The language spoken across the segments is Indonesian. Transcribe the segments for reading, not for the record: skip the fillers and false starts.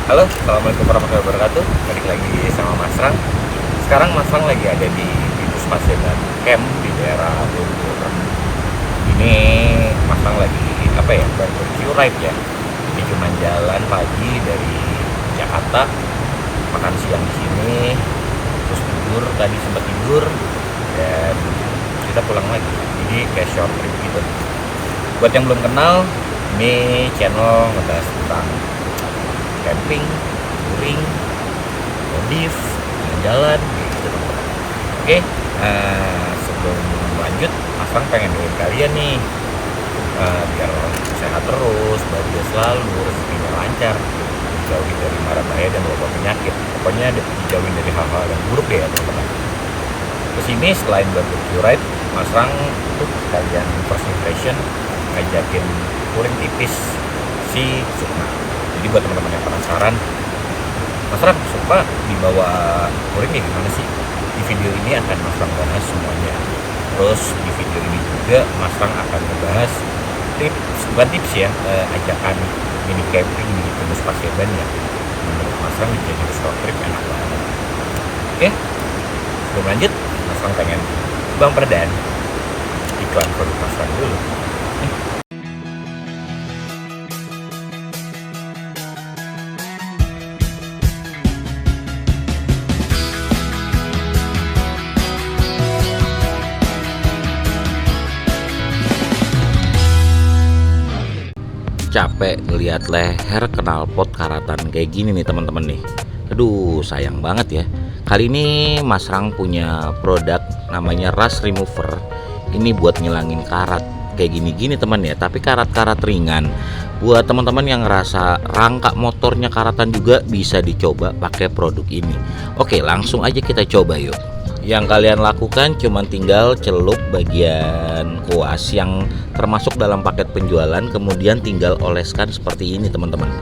Halo, assalamualaikum warahmatullahi wabarakatuh. Balik lagi sama Mas Rang. Sekarang Mas Rang lagi ada di Pinus Paseban Camp di daerah Bogor. Ini Mas Rang lagi barbecue ride ya. Ini cuma jalan pagi dari Jakarta, makan siang di sini, terus tidur. Tadi sempat tidur dan kita pulang lagi. Jadi kayak short trip gitu. Buat yang belum kenal, ini channel ngebahas tentang camping, touring, modif, jalan-jalan gitu teman-teman. Oke, sebelum lanjut, Mas Bang pengen doain kalian nih biar sehat terus, bahagia selalu, rezekinya lancar, dijauhi dari mara bahaya dan wabah penyakit. Pokoknya dijauhin dari hal-hal yang buruk deh ya teman-teman. Kesini selain barbecue ride, Mas Rang untuk kalian first impression ngajakin touring tipis si Sukma. Jadi buat teman-teman yang penasaran, Mas Rang Sukma dibawa touring ya gimana sih? Di video ini akan Mas Rang bahas semuanya. Terus di video ini juga Mas Rang akan membahas bukan tips ya, ajakan mini camping di Pinus Paseban ya. Menurut Mas Rang jadi short trip enak banget. Oke, sebelum lanjut, Mas Rang pengen Bang Perdan iklan produk Mas Rang dulu. Capek ngeliat leher knalpot karatan kayak gini nih teman-teman nih. Aduh sayang banget ya. Kali ini Mas Rang punya produk namanya Rust Remover. Ini buat ngilangin karat kayak gini-gini teman ya, tapi karat-karat ringan. Buat teman-teman yang ngerasa rangka motornya karatan juga bisa dicoba pakai produk ini. Oke, langsung aja kita coba yuk. Yang kalian lakukan cuma tinggal celup bagian kuas yang termasuk dalam paket penjualan, kemudian tinggal oleskan seperti ini teman-teman.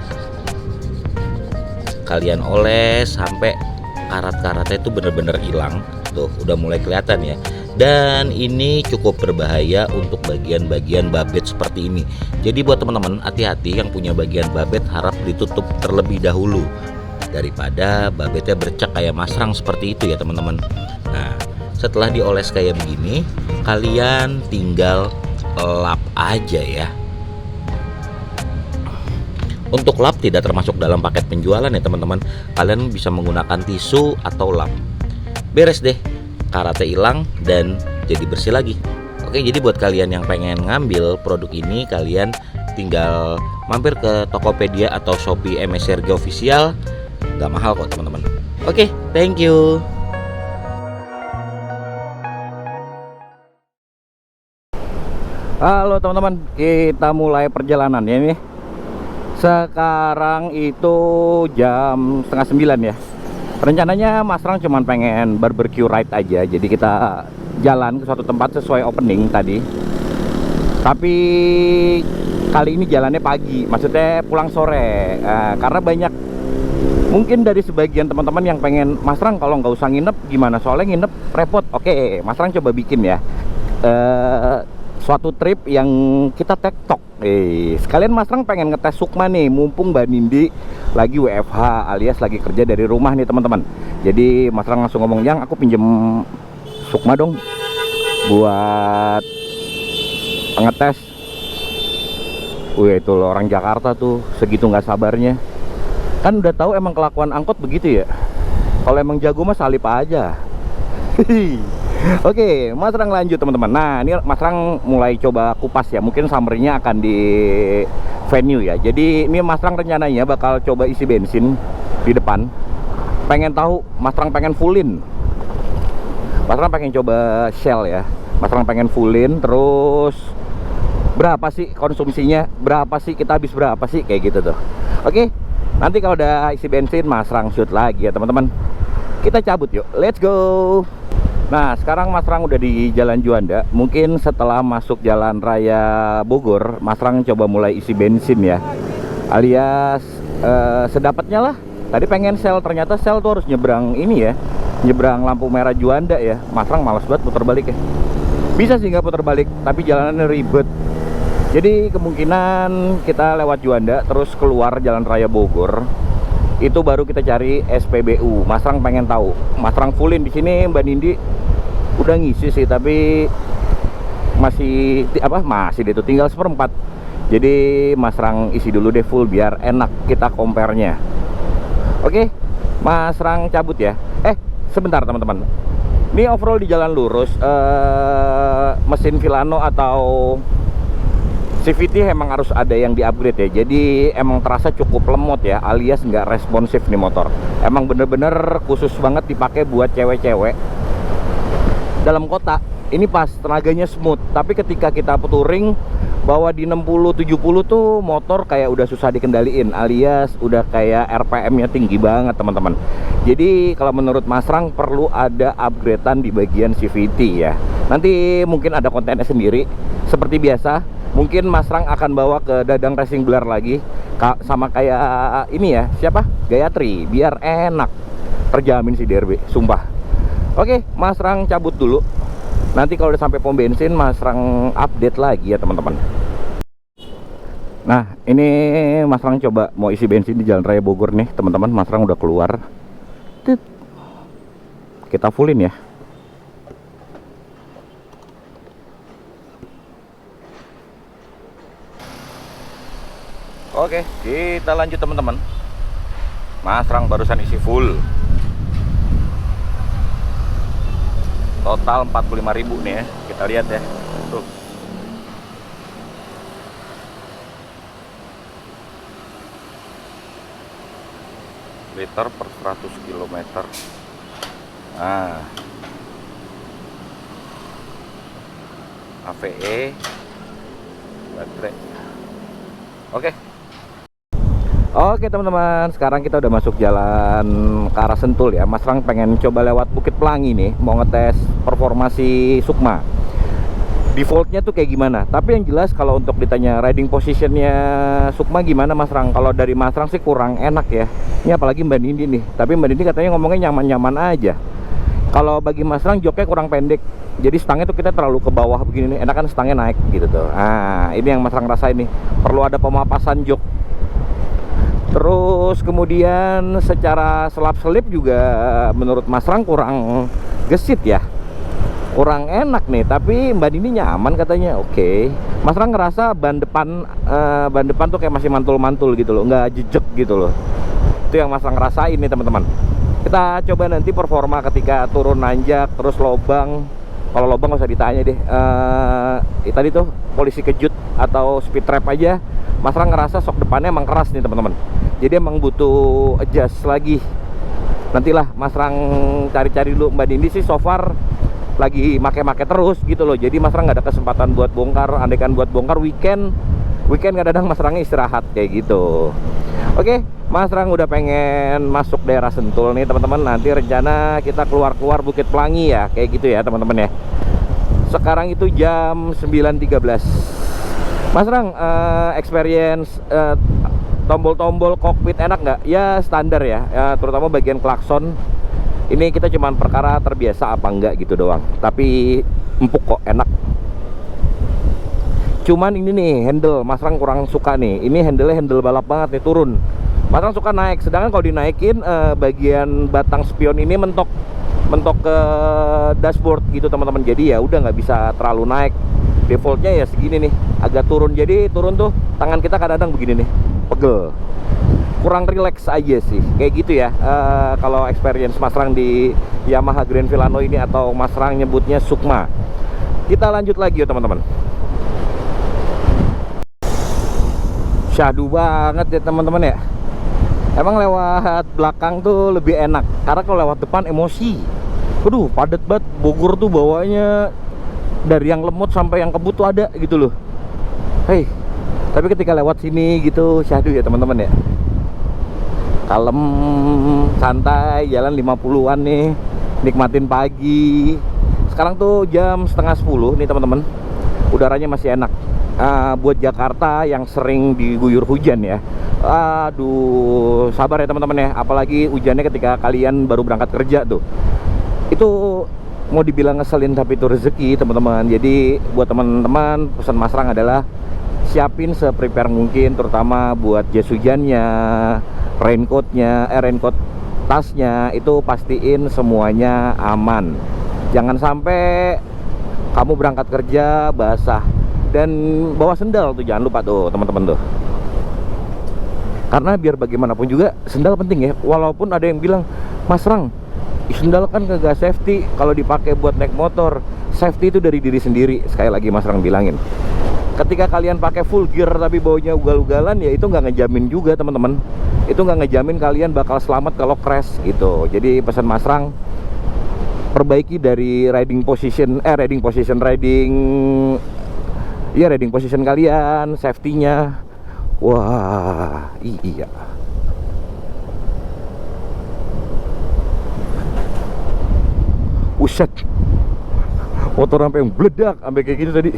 Kalian oles sampai karat-karatnya itu bener-bener hilang. Tuh udah mulai kelihatan ya. Dan ini cukup berbahaya untuk bagian-bagian babet seperti ini. Jadi buat teman-teman hati-hati, yang punya bagian babet harap ditutup terlebih dahulu daripada babetnya bercak kayak Mas Rang seperti itu ya teman-teman. Nah, setelah dioles kayak begini, kalian tinggal lap aja ya. Untuk lap tidak termasuk dalam paket penjualan ya teman-teman. Kalian bisa menggunakan tisu atau lap. Beres deh, karatnya hilang dan jadi bersih lagi. Oke, jadi buat kalian yang pengen ngambil produk ini, kalian tinggal mampir ke Tokopedia atau Shopee MSRG Official. Gak mahal kok teman-teman. Oke, thank you. Halo teman-teman, kita mulai perjalanan ya nih. Sekarang itu jam 8:30 ya. Rencananya Mas Rang cuman pengen barbecue ride aja. Jadi kita jalan ke suatu tempat sesuai opening tadi. Tapi kali ini jalannya pagi, maksudnya pulang sore. Karena banyak, mungkin dari sebagian teman-teman yang pengen, Mas Rang kalau nggak usah nginep gimana, soalnya nginep repot. Oke, Mas Rang coba bikin ya suatu trip yang kita tektok. Sekalian Mas Rang pengen ngetes Sukma nih, mumpung Mbak Nindi lagi WFH alias lagi kerja dari rumah nih teman-teman. Jadi Mas Rang langsung ngomong, "Yang aku pinjem Sukma dong buat ngetes." Wih, itu loh, orang Jakarta tuh segitu nggak sabarnya. Kan udah tahu emang kelakuan angkot begitu ya. Kalau emang jago mah salip aja. Oke, Mas Rang lanjut teman-teman. Nah, ini Mas Rang mulai coba kupas ya. Mungkin summary-nya akan di venue ya. Jadi ini Mas Rang rencananya bakal coba isi bensin di depan. Pengen tahu, Mas Rang pengen fullin. Mas Rang pengen coba Shell ya. Mas Rang pengen fullin, terus berapa sih konsumsinya? Berapa sih kita habis berapa sih kayak gitu tuh. Oke. Nanti kalau udah isi bensin, Mas Rang shoot lagi ya teman-teman. Kita cabut yuk, let's go. Nah, sekarang Mas Rang udah di Jalan Juanda. Mungkin setelah masuk Jalan Raya Bogor, Mas Rang coba mulai isi bensin ya. Alias sedapatnya lah. Tadi pengen Shell, ternyata Shell tuh harus nyebrang ini ya, nyebrang lampu merah Juanda ya. Mas Rang malas banget putar balik ya. Bisa sih nggak putar balik, tapi jalanannya ribet. Jadi kemungkinan kita lewat Juanda terus keluar Jalan Raya Bogor. Itu baru kita cari SPBU. Mas Rang pengen tahu. Mas Rang fullin di sini, Mbak Nindi udah ngisi sih, tapi masih deh tuh tinggal seperempat. Jadi Mas Rang isi dulu deh full biar enak kita compare-nya. Oke, Mas Rang cabut ya. Sebentar teman-teman. Ini overall di jalan lurus, mesin Villano atau CVT emang harus ada yang di-upgrade ya. Jadi emang terasa cukup lemot ya, alias nggak responsif nih motor. Emang bener-bener khusus banget dipakai buat cewek-cewek dalam kota. Ini pas tenaganya smooth, tapi ketika kita touring bawa di 60-70 tuh motor kayak udah susah dikendaliin, alias udah kayak RPM-nya tinggi banget teman-teman. Jadi kalau menurut Mas Rang perlu ada upgradean di bagian CVT ya. Nanti mungkin ada kontennya sendiri. Seperti biasa, mungkin Mas Rang akan bawa ke Dadang Racing Gelar lagi, sama kayak ini ya, siapa? Gayatri, biar enak. Terjamin si DRB, sumpah. Oke, Mas Rang cabut dulu. Nanti kalau udah sampai pom bensin, Mas Rang update lagi ya teman-teman. Nah, ini Mas Rang coba mau isi bensin di Jalan Raya Bogor nih teman-teman. Mas Rang udah keluar. Kita fullin ya. Oke, kita lanjut teman-teman. Mas Rang barusan isi full. Total 45.000 nih ya. Kita lihat ya. Tuh. Liter per 100 km. Nah. AVE baterai. Oke. Oke teman-teman, sekarang kita udah masuk jalan ke arah Sentul ya. Mas Rang pengen coba lewat Bukit Pelangi nih, mau ngetes performasi Sukma. Defaultnya tuh kayak gimana? Tapi yang jelas kalau untuk ditanya riding positionnya Sukma gimana Mas Rang? Kalau dari Mas Rang sih kurang enak ya. Ini apalagi Mbak Nindi nih. Tapi Mbak Nindi katanya ngomongnya nyaman-nyaman aja. Kalau bagi Mas Rang joknya kurang pendek. Jadi stangnya tuh kita terlalu ke bawah begini nih. Enakan stangnya naik gitu tuh. Nah, ini yang Mas Rang rasain nih. Perlu ada pemapasan jok. Terus kemudian secara selap-selip juga menurut Mas Rang kurang gesit ya, kurang enak nih. Tapi Mbak Dini nyaman katanya. Oke. Mas Rang ngerasa ban depan tuh kayak masih mantul-mantul gitu loh, nggak jejek gitu loh. Itu yang Mas Rang rasain nih teman-teman. Kita coba nanti performa ketika turun nanjak terus lobang. Kalau lobang nggak usah ditanya deh. Tadi tuh polisi kejut atau speed trap aja, Mas Rang ngerasa sok depannya emang keras nih teman-teman. Jadi emang butuh adjust lagi. Nantilah Mas Rang cari-cari dulu. Mbak Dindi sih so far lagi make-make terus gitu loh. Jadi Mas Rang nggak ada kesempatan buat bongkar. Andaikan buat bongkar weekend kadang-kadang Mas Rangnya istirahat kayak gitu. Oke, Mas Rang udah pengen masuk daerah Sentul nih teman-teman. Nanti rencana kita keluar Bukit Pelangi ya, kayak gitu ya teman-teman ya. Sekarang itu jam 9.13. Mas Rang experience tombol-tombol kokpit enak nggak? Ya standar ya, terutama bagian klakson. Ini kita cuman perkara terbiasa apa enggak gitu doang. Tapi empuk kok, enak. Cuman ini nih handle Mas Rang kurang suka nih. Ini handle balap banget nih, turun. Mas Rang suka naik, sedangkan kalau dinaikin bagian batang spion ini mentok ke dashboard gitu teman-teman. Jadi ya udah nggak bisa terlalu naik. Defaultnya ya segini nih, agak turun. Jadi turun tuh tangan kita kadang-kadang begini nih, pegel, kurang relax aja sih kayak gitu ya. Kalau experience Mas Rang di Yamaha Grand Villano ini, atau Mas Rang nyebutnya Sukma. Kita lanjut lagi ya teman-teman. Syahdu banget ya teman-teman ya. Emang lewat belakang tuh lebih enak, karena kalau lewat depan emosi. Aduh padet banget. Bogor tuh bawanya dari yang lemot sampai yang kebut tuh ada gitu loh. Hei, tapi ketika lewat sini gitu syahdu ya teman-teman ya. Kalem, santai, jalan 50-an nih, nikmatin pagi. Sekarang tuh jam setengah 10 nih teman-teman. Udaranya masih enak. Buat Jakarta yang sering diguyur hujan ya, aduh sabar ya teman-teman ya. Apalagi hujannya ketika kalian baru berangkat kerja tuh, itu mau dibilang ngeselin tapi itu rezeki teman-teman. Jadi buat teman-teman, pesan Mas Rang adalah siapin se-prepare mungkin, terutama buat jas hujannya, raincoat tasnya itu pastiin semuanya aman. Jangan sampai kamu berangkat kerja basah. Dan bawa sendal tuh, jangan lupa tuh teman-teman tuh. Karena biar bagaimanapun juga sendal penting ya. Walaupun ada yang bilang, Mas Rang, sendal kan kagak safety kalau dipakai buat naik motor. Safety itu dari diri sendiri. Sekali lagi Mas Rang bilangin, ketika kalian pakai full gear tapi baunya ugal-ugalan, ya itu nggak ngejamin juga teman-teman. Itu nggak ngejamin kalian bakal selamat kalau crash gitu. Jadi pesan Mas Rang, perbaiki dari riding position kalian, safety-nya. Wah, iya. Buset, motor sampai yang meledak, sampai kayak gitu tadi.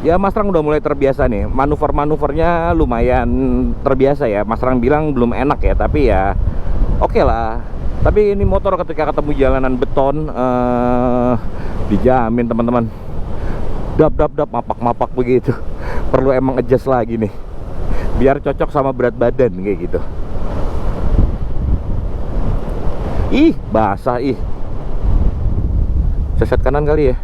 Ya Mas Rang udah mulai terbiasa nih, manuver-manuvernya lumayan terbiasa ya. Mas Rang bilang belum enak ya, tapi ya oke lah. Tapi ini motor ketika ketemu jalanan beton, dijamin teman-teman, dap mapak begitu. Perlu emang adjust lagi nih, biar cocok sama berat badan kayak gitu. Ih, basah ih. Seset kanan kali ya.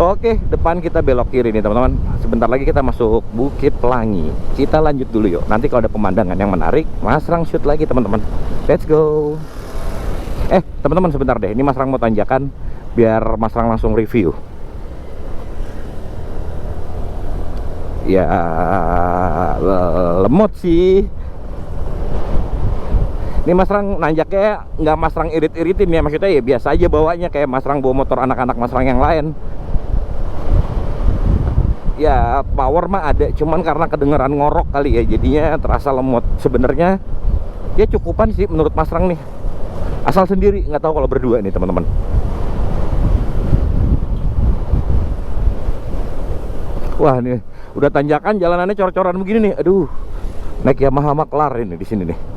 Oke, depan kita belok kiri nih teman-teman. Sebentar lagi kita masuk Bukit Pelangi. Kita lanjut dulu yuk. Nanti kalau ada pemandangan yang menarik, Mas Rang shoot lagi teman-teman. Let's go. Teman-teman sebentar deh. Ini Mas Rang mau tanjakan, biar Mas Rang langsung review. Ya, lemot sih. Ini Mas Rang nanjaknya nggak Mas Rang irit-iritin ya. Maksudnya ya biasa aja bawanya, kayak Mas Rang bawa motor anak-anak Mas Rang yang lain. Ya power mah ada, cuman karena kedengeran ngorok kali ya, jadinya terasa lemot. Sebenarnya ya cukupan sih menurut Mas Rang nih. Asal sendiri, nggak tahu kalau berdua nih teman-teman. Wah nih, udah tanjakan jalanannya cor-coran begini nih. Aduh, naik Yamaha Maklar ini di sini nih.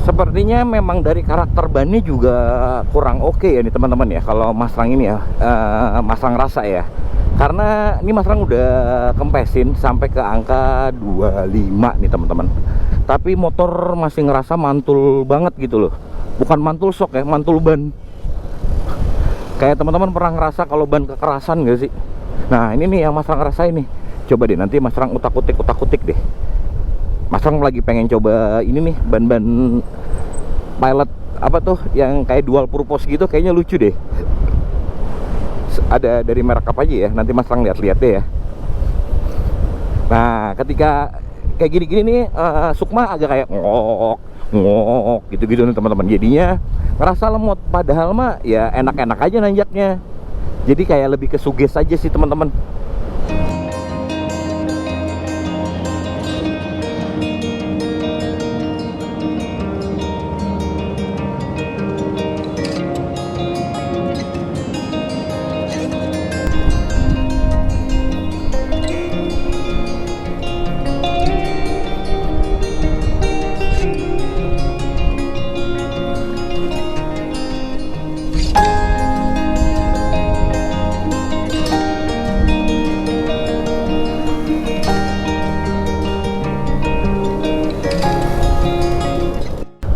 Sepertinya memang dari karakter bannya juga kurang oke ya nih teman-teman ya, kalau Mas Rang ini ya, Mas Rang rasa ya. Karena ini Mas Rang udah kempesin sampai ke angka 25 nih teman-teman. Tapi motor masih ngerasa mantul banget gitu loh. Bukan mantul shock ya, mantul ban. Kayak teman-teman pernah ngerasa kalau ban kekerasan gak sih? Nah ini nih yang Mas Rang rasain nih. Coba deh nanti Mas Rang utak-utik deh. Mas Rang lagi pengen coba ini nih, ban-ban Pilot apa tuh yang kayak dual purpose gitu, kayaknya lucu deh. Ada dari merek apa aja ya, nanti Mas Rang lihat-lihat deh ya. Nah ketika kayak gini-gini nih, Sukma agak kayak ngok gitu-gitu nih teman-teman. Jadinya ngerasa lemot, padahal mah ya enak-enak aja nanjaknya. Jadi kayak lebih ke suges aja sih teman-teman.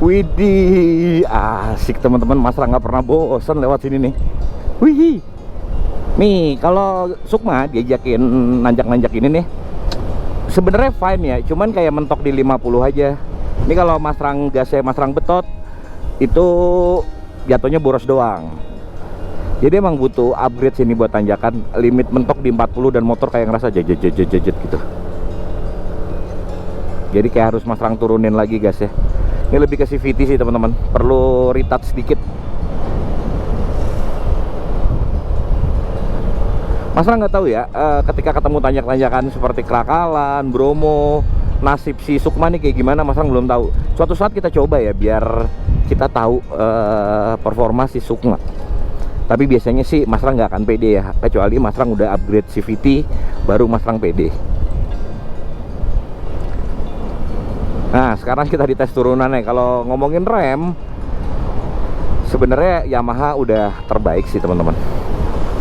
Widih, asik teman-teman. Mas Rang nggak pernah bosan lewat sini nih. Wih, nih kalau Sukma diajakin nanjak-nanjak ini nih, sebenarnya fine ya, cuman kayak mentok di 50 aja. Ini kalau Mas Rang gasnya Mas Rang betot, itu jatuhnya boros doang. Jadi emang butuh upgrade sini buat tanjakan. Limit mentok di 40 dan motor kayak ngerasa jajet gitu. Jadi kayak harus Mas Rang turunin lagi gasnya. Ini lebih ke CVT sih teman-teman, perlu retouch sedikit. Mas Rang nggak tahu ya, ketika ketemu tanjak-tanjakan seperti Krakalan, Bromo, nasib si Sukma nih kayak gimana Mas Rang belum tahu. Suatu saat kita coba ya biar kita tahu performa si Sukma. Tapi biasanya sih Mas Rang nggak akan pede ya, kecuali Mas Rang udah upgrade CVT baru Mas Rang pede. Nah sekarang kita dites turunannya. Kalau ngomongin rem, sebenarnya Yamaha udah terbaik sih teman-teman.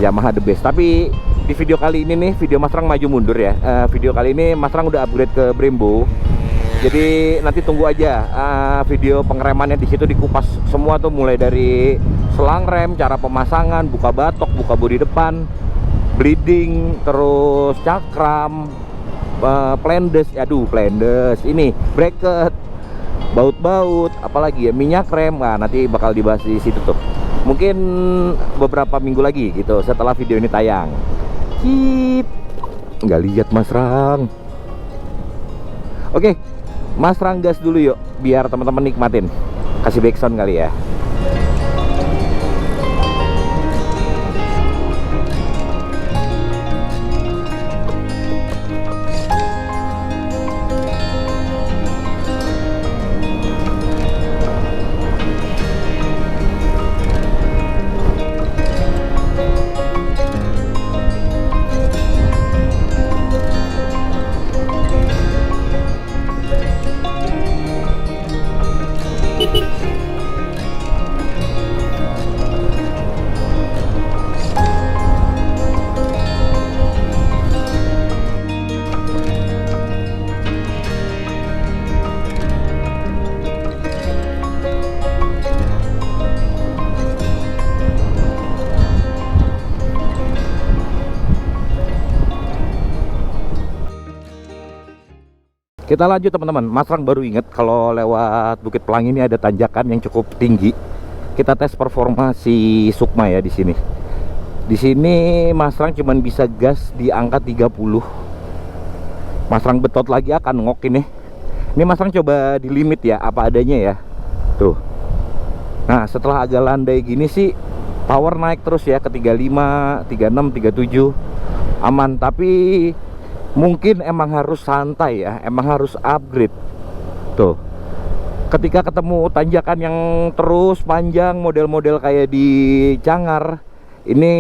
Yamaha the best. Tapi di video kali ini nih, video Mas Rang maju mundur ya. Video kali ini Mas Rang udah upgrade ke Brembo. Jadi nanti tunggu aja video pengeremannya, di situ dikupas semua tuh, mulai dari selang rem, cara pemasangan, buka batok, buka bodi depan, bleeding, terus cakram, plendes, plendes, ini bracket, baut-baut, apalagi ya, minyak rem. Nah nanti bakal dibahas di situ tuh. Mungkin beberapa minggu lagi gitu setelah video ini tayang. Cip, nggak lihat Mas Rang. Oke, Mas Rang gas dulu yuk, biar teman-teman nikmatin. Kasih backsound kali ya. Kita lanjut teman-teman. Mas Rang baru inget kalau lewat Bukit Pelangi ini ada tanjakan yang cukup tinggi. Kita tes performa si Sukma ya di sini. Di sini Mas Rang cuman bisa gas di angka 30. Mas Rang betot lagi akan ngokin nih. Ini Mas Rang coba di limit ya, apa adanya ya. Tuh. Nah, setelah agak landai gini sih power naik terus ya ke 35, 36, 37. Aman, tapi mungkin emang harus santai ya, emang harus upgrade. Tuh, ketika ketemu tanjakan yang terus panjang model-model kayak di Cangar, ini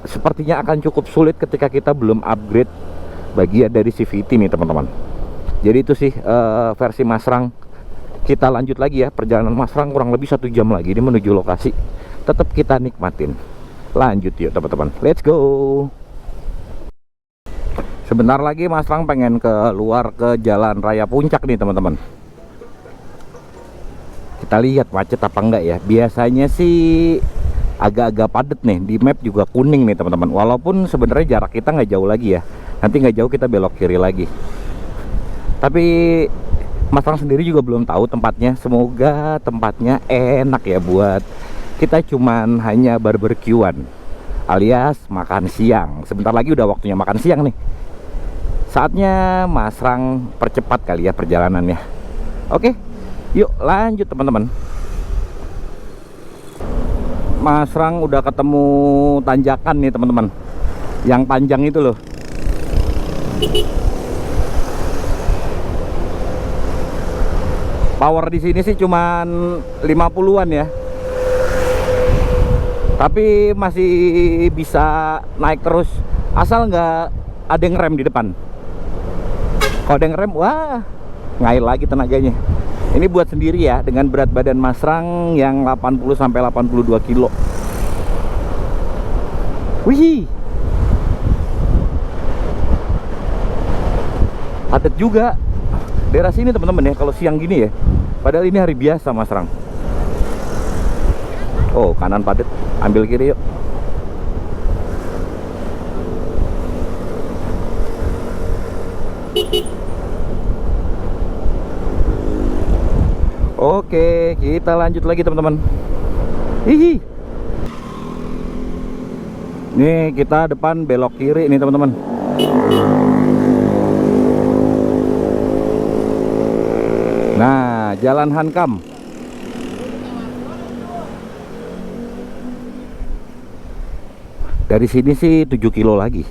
sepertinya akan cukup sulit ketika kita belum upgrade bagian dari CVT nih teman-teman. Jadi itu sih versi Mas Rang. Kita lanjut lagi ya, perjalanan Mas Rang kurang lebih 1 jam lagi ini menuju lokasi. Tetap kita nikmatin. Lanjut yuk teman-teman, let's go. Sebentar lagi Mas Rang pengen keluar ke Jalan Raya Puncak nih teman-teman. Kita lihat macet apa enggak ya. Biasanya sih agak-agak padat nih. Di map juga kuning nih teman-teman. Walaupun sebenarnya jarak kita nggak jauh lagi ya. Nanti nggak jauh kita belok kiri lagi. Tapi Mas Rang sendiri juga belum tahu tempatnya. Semoga tempatnya enak ya buat kita cuman hanya barbekyuan alias makan siang. Sebentar lagi udah waktunya makan siang nih. Saatnya Mas Rang percepat kali ya perjalanannya. Oke, yuk lanjut teman-teman. Mas Rang udah ketemu tanjakan nih teman-teman, yang panjang itu loh. Power di sini sih cuman 50-an ya, tapi masih bisa naik terus asal nggak ada yang rem di depan. Kalau ada yang rem, wah, ngail lagi tenaganya. Ini buat sendiri ya, dengan berat badan Mas Rang yang 80-82 kilo. Wih, padat juga daerah sini teman-teman ya, kalau siang gini ya. Padahal ini hari biasa Mas Rang. Oh, kanan padat, ambil kiri yuk. Oke, kita lanjut lagi teman-teman. Hihi. Nih kita depan belok kiri nih teman-teman. Nah, Jalan Hankam. Dari sini sih 7 kilo lagi.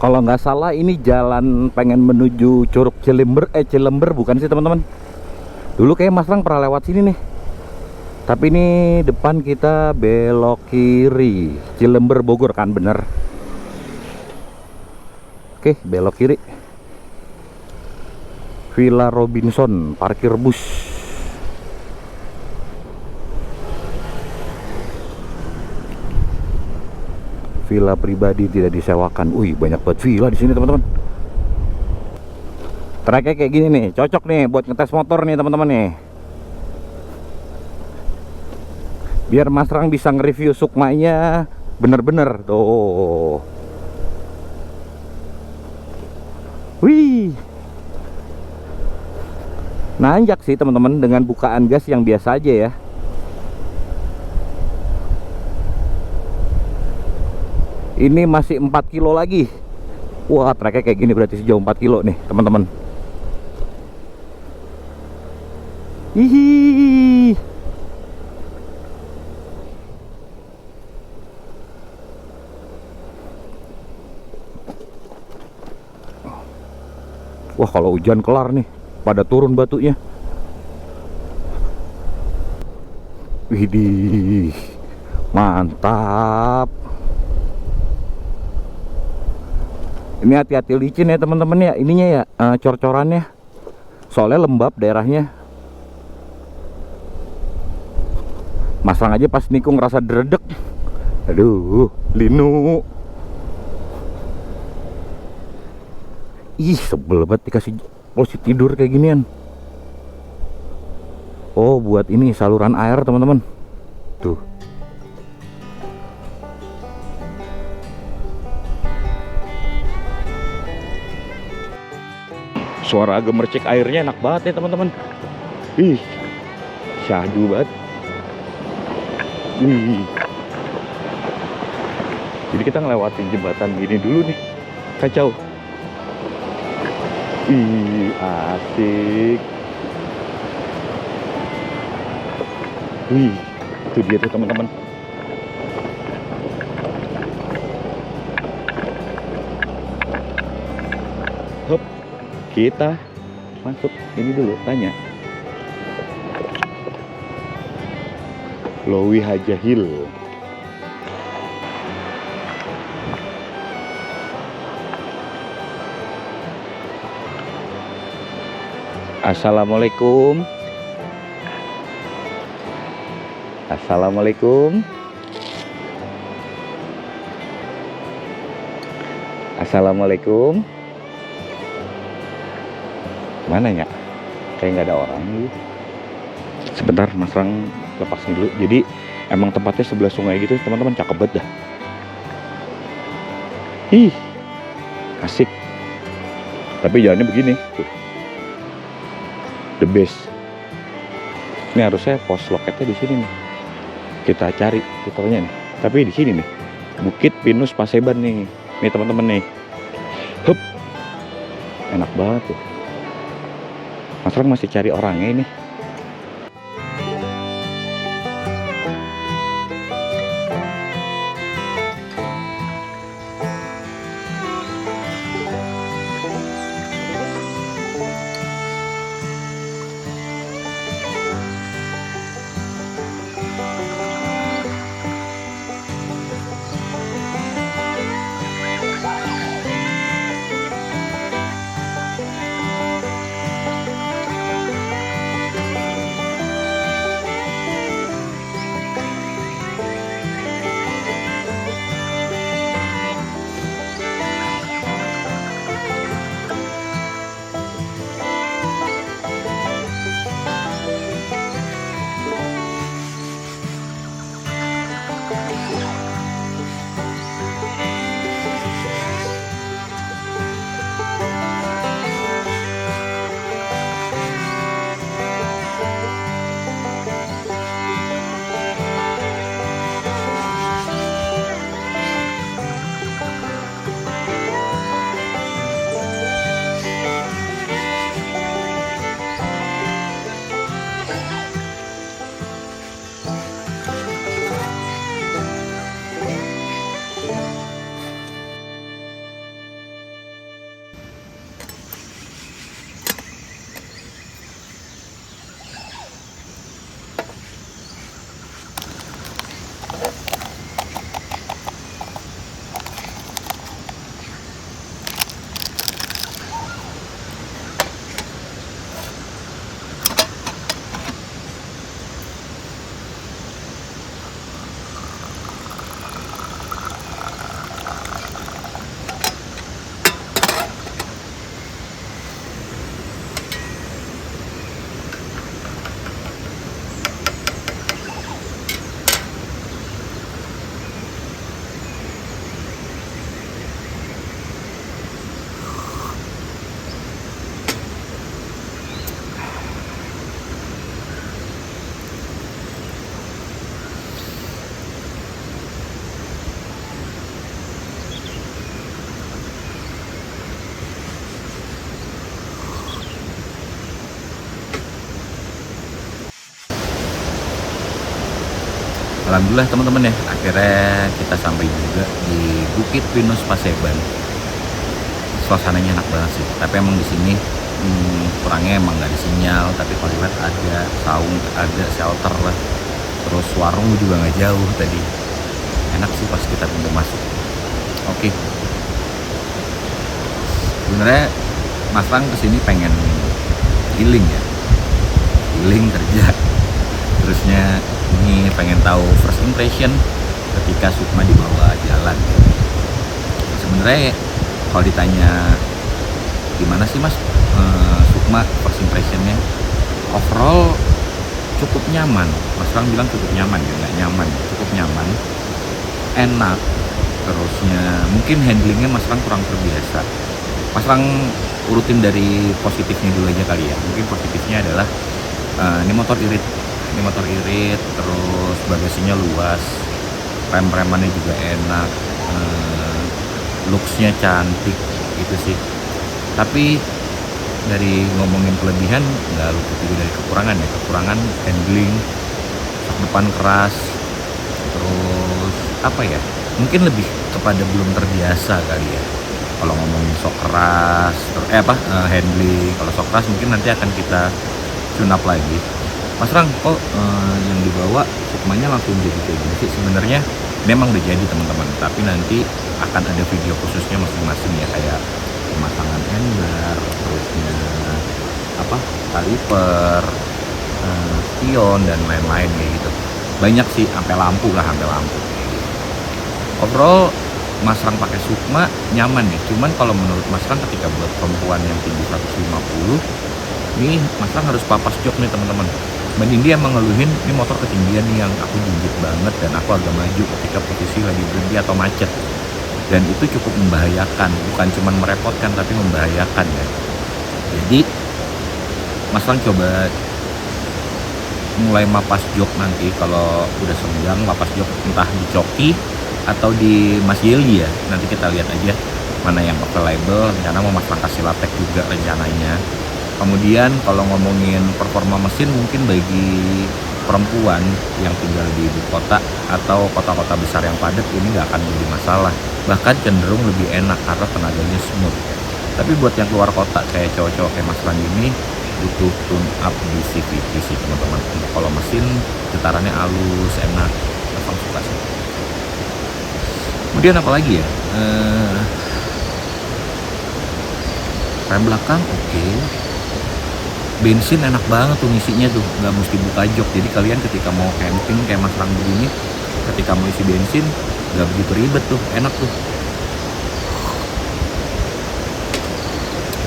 Kalau nggak salah ini jalan pengen menuju Curug Cilember, Cilember bukan sih teman-teman? Dulu kayak Mas Rang pernah lewat sini nih. Tapi ini depan kita belok kiri, Cilember Bogor kan, bener. Oke, belok kiri. Villa Robinson, parkir bus. Villa pribadi tidak disewakan. Wih, banyak banget villa di sini teman-teman. Treknya kayak gini nih, cocok nih buat ngetes motor nih teman-teman nih. Biar Mas Rang bisa nge-review Sukmanya bener-bener tuh. Wih, nanjak sih teman-teman dengan bukaan gas yang biasa aja ya. Ini masih 4 kilo lagi. Wah, treknya kayak gini berarti sejauh 4 kilo nih teman-teman. Hihi. Wah, kalau hujan kelar nih, pada turun batunya. Widih, mantap. Ini hati-hati licin ya teman-teman ya, ininya ya, cor-corannya. Soalnya lembab daerahnya. Mas Rang aja pas nikung ngerasa deredek. Aduh, linu. Ih, sebel banget dikasih posisi tidur kayak ginian. Oh, buat ini saluran air teman-teman. Tuh. Suara gemercik airnya enak banget ya teman-teman. Ih, syahdu banget. Wih. Jadi kita ngelewatin jembatan gini dulu nih. Kacau. Ih, asik. Wih, itu dia tuh teman-teman. Hop, kita masuk ini dulu, tanya. Lowi Hajahil. Assalamualaikum. Assalamualaikum. Assalamualaikum. Mana ya? Kayak nggak ada orang nih. Sebentar, Mas Rang lepasin dulu. Jadi emang tempatnya sebelah sungai gitu teman-teman, cakep banget dah. Ih, asik. Tapi jalannya begini tuh. The best. Ini harusnya pos loketnya di sini nih. Kita cari titelnya nih. Tapi di sini nih. Bukit Pinus Paseban nih. Nih teman-teman nih. Hup. Enak banget tuh. Mas Rang masih cari orangnya ini. Alhamdulillah teman-teman ya, akhirnya kita sampai juga di Bukit Pinus Paseban. Suasananya enak banget sih, tapi emang di sini kurangnya emang nggak ada sinyal, tapi kalau lihat ada saung, ada shelter lah, terus warung juga nggak jauh tadi. Enak sih pas kita pintu masuk. Oke, sebenarnya Mas Rang kesini pengen healing ya, healing kerja, terusnya ini pengen tahu first impression ketika Sukma dibawa jalan. Sebenarnya kalau ditanya gimana sih Mas, Sukma first impressionnya, overall cukup nyaman. Mas Rang bilang cukup nyaman ya, nggak nyaman, cukup nyaman, enak. Terusnya mungkin handlingnya Mas Rang kurang terbiasa. Mas Rang urutin dari positifnya dulu aja kali ya. Mungkin positifnya adalah ini motor irit, terus bagasinya luas, rem-remannya juga enak, looksnya cantik gitu sih. Tapi dari ngomongin kelebihan nggak luput juga dari kekurangan ya. Kekurangan handling, sak depan keras, terus apa ya, mungkin lebih kepada belum terbiasa kali ya. Kalau ngomongin sok keras, handling, kalau sok keras mungkin nanti akan kita tune up lagi. Mas Rang, kok yang dibawa Sukmanya langsung jadi kayak gini sih? Sebenarnya memang udah jadi teman-teman, tapi nanti akan ada video khususnya masing-masing ya, kayak pemasangan handler, terusnya kaliper, spion dan lain-lain kayak gitu. Banyak sih, sampai lampu. Overall Mas Rang pakai Sukma nyaman nih. Cuman kalau menurut Mas Rang ketika buat perempuan yang tinggi 150, nih Mas Rang harus papas jok nih teman-teman. Mbak Nindi emang ngeluhin ini motor ketinggian nih yang aku jinjit banget dan aku agak maju ketika posisi lagi berhenti atau macet. Dan itu cukup membahayakan, bukan cuma merepotkan tapi membahayakan ya. Jadi Mas Rang coba mulai mapas jok nanti kalau udah senggang, mapas jok entah di Coki atau di Mas Yeli ya. Nanti kita lihat aja mana yang available. Rencana mau Mas Rang kasih latek juga rencananya. Kemudian kalau ngomongin performa mesin, mungkin bagi perempuan yang tinggal di ibu kota atau kota-kota besar yang padat ini nggak akan jadi masalah, bahkan cenderung lebih enak karena tenaganya smooth. Tapi buat yang keluar kota kayak cowok-cowok kayak Mas Rang ini butuh tune up di CVT sih teman-teman. Kalau mesin getarannya halus, enak, Mas suka sih. Kemudian apa lagi ya, rem belakang oke. Bensin enak banget tuh ngisinya tuh, nggak mesti buka jok. Jadi kalian ketika mau camping kayak Mas Rang begini, ketika mau isi bensin nggak begitu ribet tuh, enak tuh.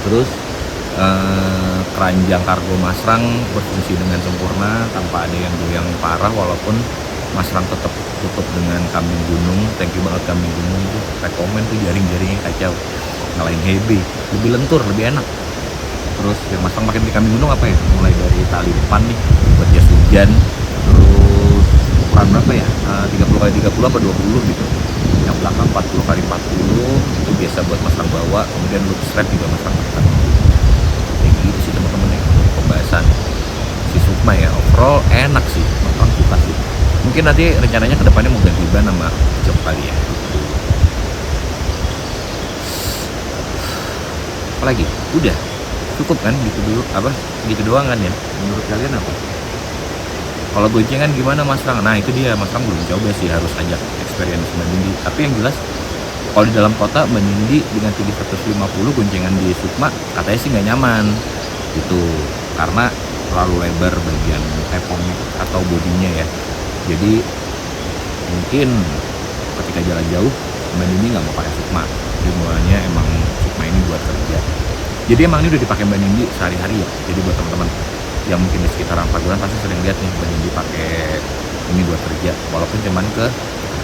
Terus keranjang kargo Mas Rang berfungsi dengan sempurna tanpa ada yang goyang parah, walaupun Mas Rang tetap tutup dengan kambing gunung. Thank you banget kambing gunung tuh, rekomen tuh, jaring-jaringnya kacau, ngalahin hebe, lebih lentur, lebih enak. Terus yang Mas Rang pakai di kambing gunung apa ya, mulai dari tali depan nih buat jas hujan, terus ukuran berapa ya, 30x30 apa 20 gitu. Yang belakang 40x40 itu biasa buat Mas Rang bawa. Kemudian loop strap juga Mas Rang pakai kayak gitu sih teman-teman ya. Pembahasan si Sukma ya, overall enak sih, Mas Rang suka sih. Mungkin nanti rencananya kedepannya mau ganti ban sama jok kali ya. Apalagi udah cukup kan gitu dulu, gitu doang kan ya. Menurut kalian apa? Kalau goncengan gimana Mas Rang? Nah itu dia, Mas Rang belum coba sih, harus ajak experience Mbak Nindi. Tapi yang jelas kalau di dalam kota Mbak Nindi dengan tinggi 150 goncengan di Sukma katanya sih nggak nyaman gitu, karena terlalu lebar bagian tepongnya atau bodinya ya. Jadi mungkin ketika jalan jauh Mbak Nindi nggak mau pakai Sukma. Dimulainya emang Sukma ini buat kerja. Jadi emang ini udah dipakai Mbak Nindi sehari-hari ya. Jadi buat teman-teman yang mungkin di sekitaran Pagulan pasti sering lihat nih Mbak Nindi pakai ini buat kerja, walaupun cuman ke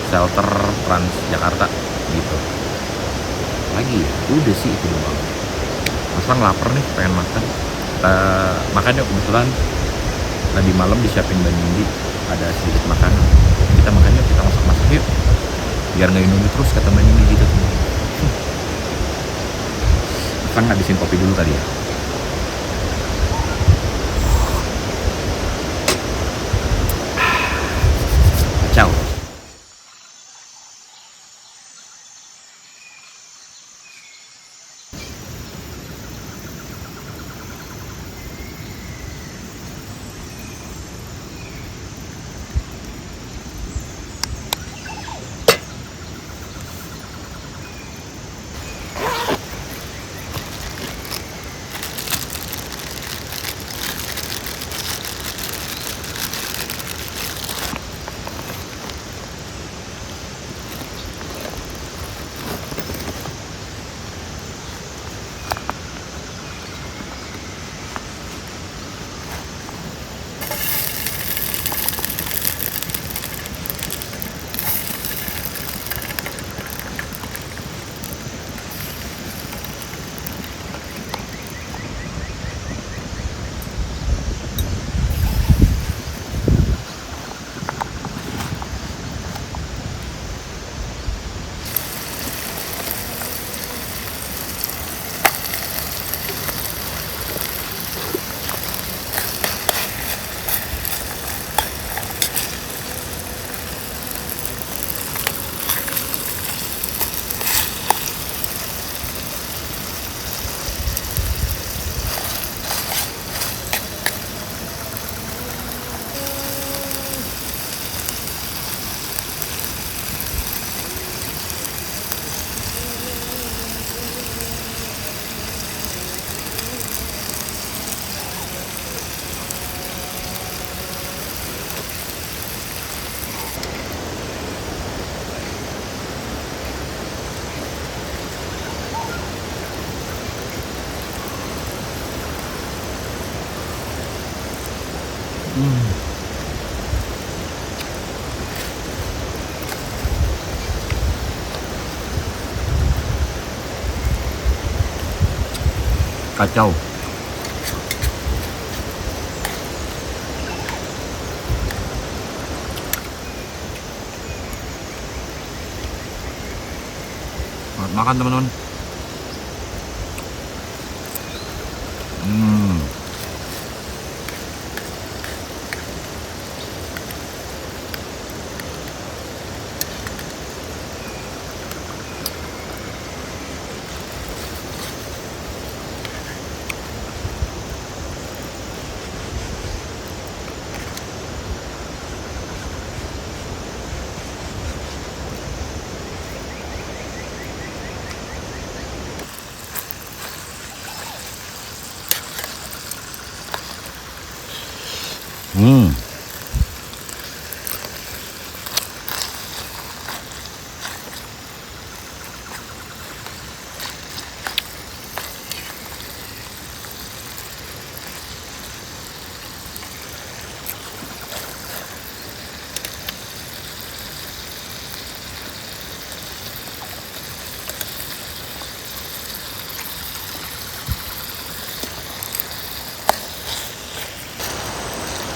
shelter Trans Jakarta gitu. Lagi ya, udah sih itu doang. Mas Rang lapar nih, pengen makan. Makan yuk, kebetulan tadi malam disiapin Mbak Nindi ada sedikit makanan. Kita makan yuk, kita masak-masak yuk. Biar nggak indomie terus kata Mbak Nindi gitu. Kan ngabisin kopi dulu tadi ya. Ciao. Kacau. Selamat makan teman-teman.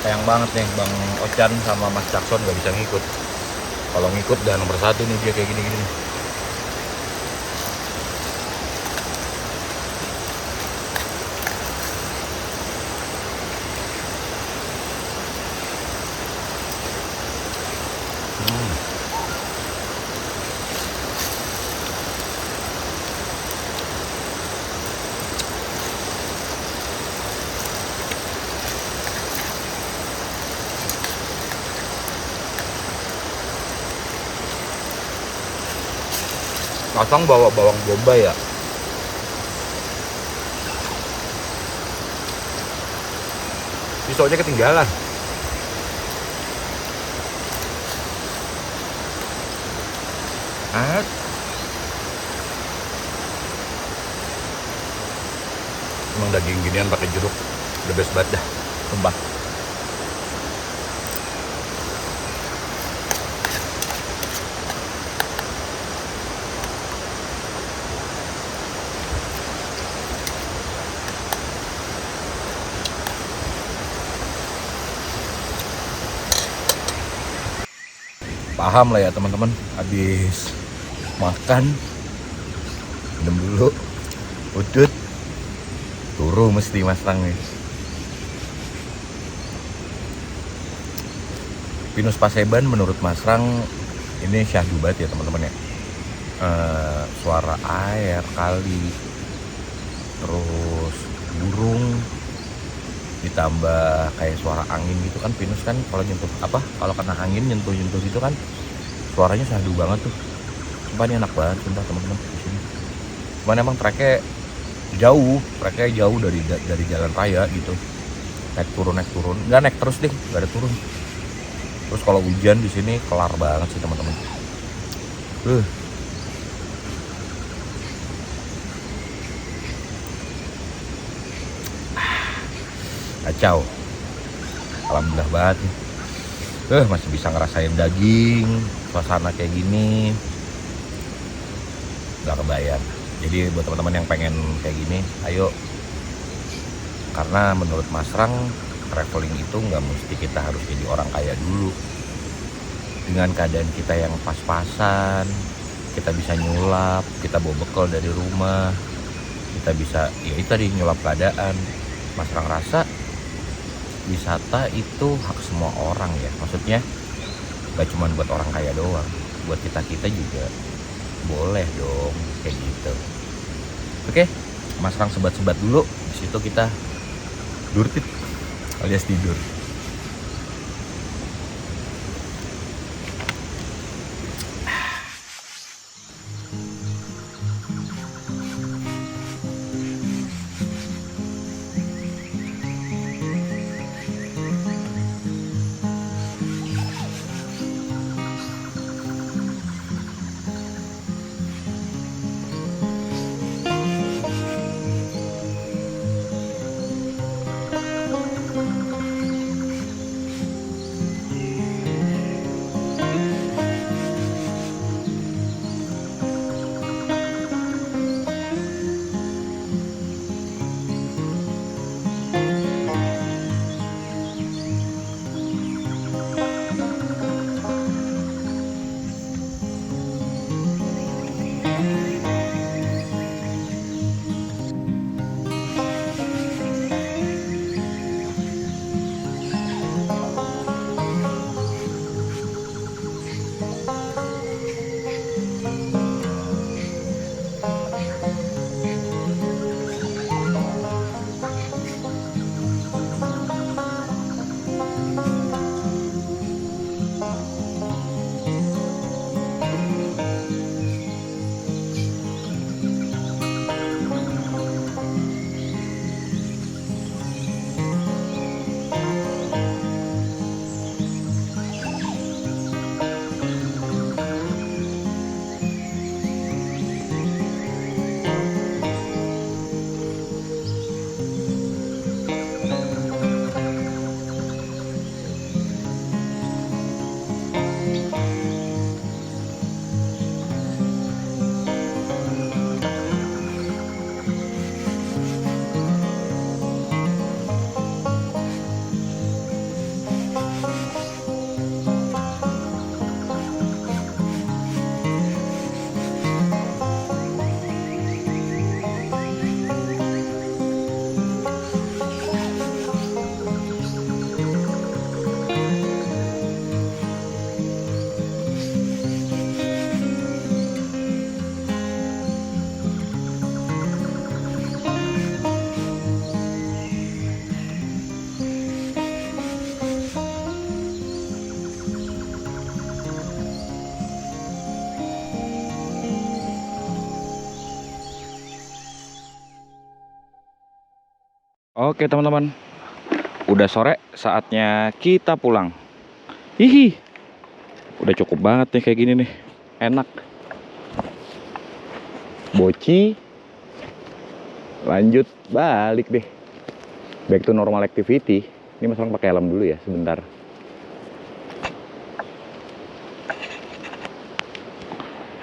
Sayang banget nih Bang Ocan sama Mas Jackson gak bisa ngikut. Kalau ngikut udah nomor 1 nih dia kayak gini-gini nih. Pasang bawa bawang bombay ya. Pisaunya ketinggalan. Emang daging ginian pakai jeruk the best banget dah, sumpah. Paham lah ya teman-teman, habis makan minum dulu, udut turu mesti masang nih. Pinus Paseban menurut Masrang ini syahdu banget ya teman-teman ya. Suara air kali, terus burung, ditambah kayak suara angin gitu kan. Pinus kan kalau nyentuh kalau kena angin nyentuh gitu kan suaranya syahdu banget tuh. Sumpah ini enak banget sumpah teman-teman di sini. Cuman emang treknya jauh dari jalan raya gitu. Naik turun, nggak naik terus deh, nggak ada turun. Terus kalau hujan di sini kelar banget sih teman-teman. Kacau. Alhamdulillah banget nih. Masih bisa ngerasain daging, suasana kayak gini. Gak kebayang. Jadi buat teman-teman yang pengen kayak gini, ayo. Karena menurut Masrang, traveling itu nggak mesti kita harus jadi orang kaya dulu. Dengan keadaan kita yang pas-pasan, kita bisa nyulap, kita bawa bekal dari rumah, kita bisa ya itu tadi nyulap keadaan. Masrang rasa wisata itu hak semua orang ya, maksudnya gak cuma buat orang kaya doang, buat kita juga boleh dong kayak gitu. Oke, Masrang sebat-sebat dulu, di situ kita durtit alias tidur. Oke teman-teman, udah sore, saatnya kita pulang. Hihi, udah cukup banget nih kayak gini nih, enak. Boci, lanjut balik deh, back to normal activity. Ini Mas Rang pakai helm dulu ya sebentar.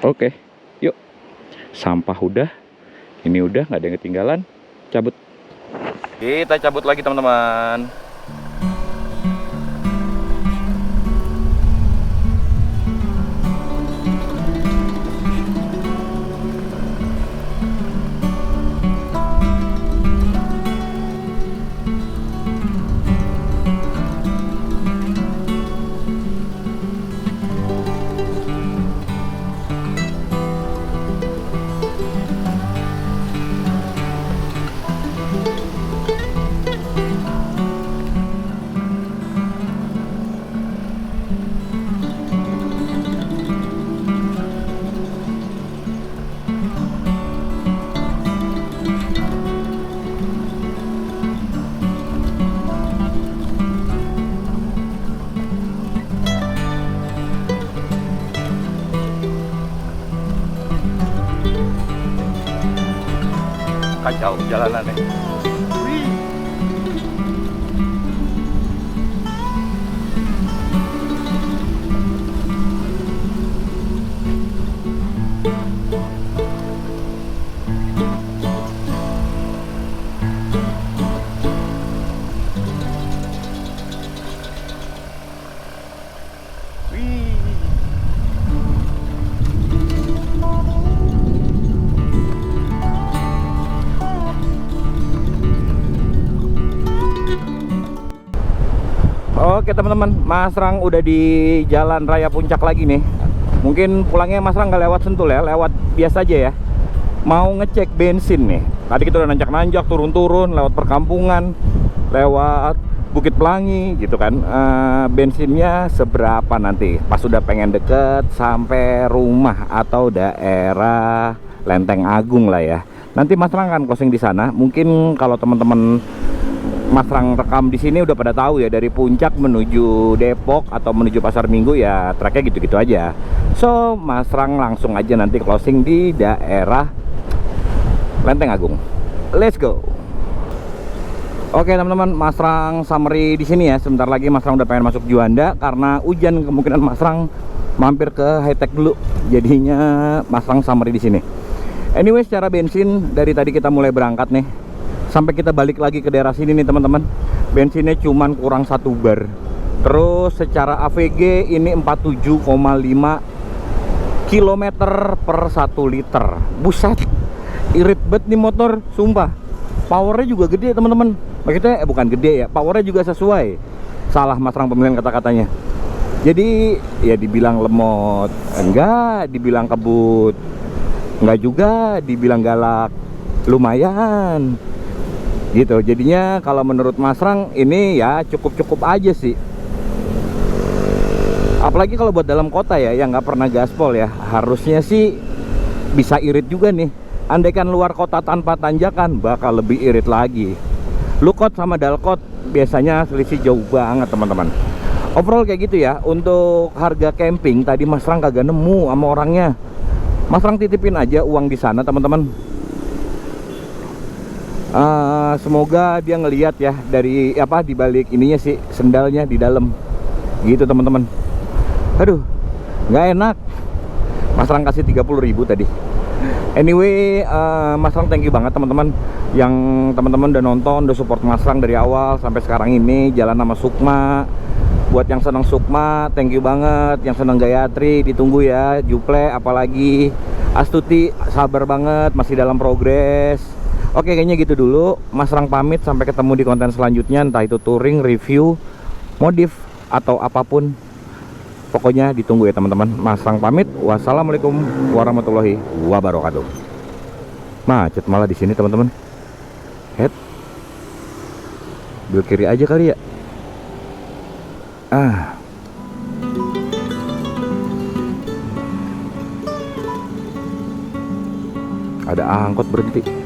Oke, yuk. Sampah udah, ini udah, nggak ada yang ketinggalan. Cabut. Kita cabut lagi teman-teman. Kacau jalanannya. Oke teman-teman, Mas Rang udah di Jalan Raya Puncak lagi nih. Mungkin pulangnya Mas Rang nggak lewat Sentul ya, lewat biasa aja ya. Mau ngecek bensin nih. Tadi kita udah nanjak-nanjak, turun-turun, lewat perkampungan, lewat Bukit Pelangi gitu kan. Bensinnya seberapa nanti? Pas udah pengen deket sampai rumah atau daerah Lenteng Agung lah ya. Nanti Mas Rang kan closing di sana. Mungkin kalau teman-teman Mas Rang rekam di sini udah pada tahu ya, dari Puncak menuju Depok atau menuju Pasar Minggu ya treknya gitu-gitu aja. So Mas Rang langsung aja nanti closing di daerah Lenteng Agung. Let's go. Oke teman-teman, Mas Rang summary di sini ya. Sebentar lagi Mas Rang udah pengen masuk Juanda karena hujan, kemungkinan Mas Rang mampir ke High Tech dulu. Jadinya Mas Rang summary di sini. Anyway, secara bensin dari tadi kita mulai berangkat nih sampai kita balik lagi ke daerah sini nih teman-teman, bensinnya cuman kurang 1 bar. Terus secara AVG ini 47,5 kilometer per 1 liter. Buset, irit banget nih motor, sumpah. Powernya juga gede teman-teman. Maksudnya bukan gede ya, powernya juga sesuai. Salah Masrang pemilihan kata-katanya. Jadi ya dibilang lemot enggak, dibilang kebut enggak juga, dibilang galak lumayan gitu. Jadinya kalau menurut Masrang ini ya cukup-cukup aja sih. Apalagi kalau buat dalam kota ya, yang nggak pernah gaspol ya, harusnya sih bisa irit juga nih. Andaikan luar kota tanpa tanjakan bakal lebih irit lagi. Lukot sama dalkot biasanya selisih jauh banget teman-teman. Overall kayak gitu ya. Untuk harga camping tadi Masrang kagak nemu sama orangnya. Masrang titipin aja uang di sana teman-teman. Semoga dia ngelihat ya dari apa di balik ininya sih, sendalnya di dalam gitu teman-teman. Aduh, nggak enak. Masrang kasih 30.000 tadi. Anyway, Masrang thank you banget teman-teman yang teman-teman udah nonton, udah support Masrang dari awal sampai sekarang ini jalan sama Sukma. Buat yang senang Sukma, thank you banget. Yang senang Gayatri, ditunggu ya. Juple, apalagi Astuti, sabar banget, masih dalam progres. Oke, kayaknya gitu dulu. Masrang pamit, sampai ketemu di konten selanjutnya. Entah itu touring, review, modif, atau apapun. Pokoknya ditunggu ya teman-teman. Masrang pamit. Wassalamualaikum warahmatullahi wabarakatuh. Macet malah di sini teman-teman. Head. Belok kiri aja kali ya. Ada angkot berhenti.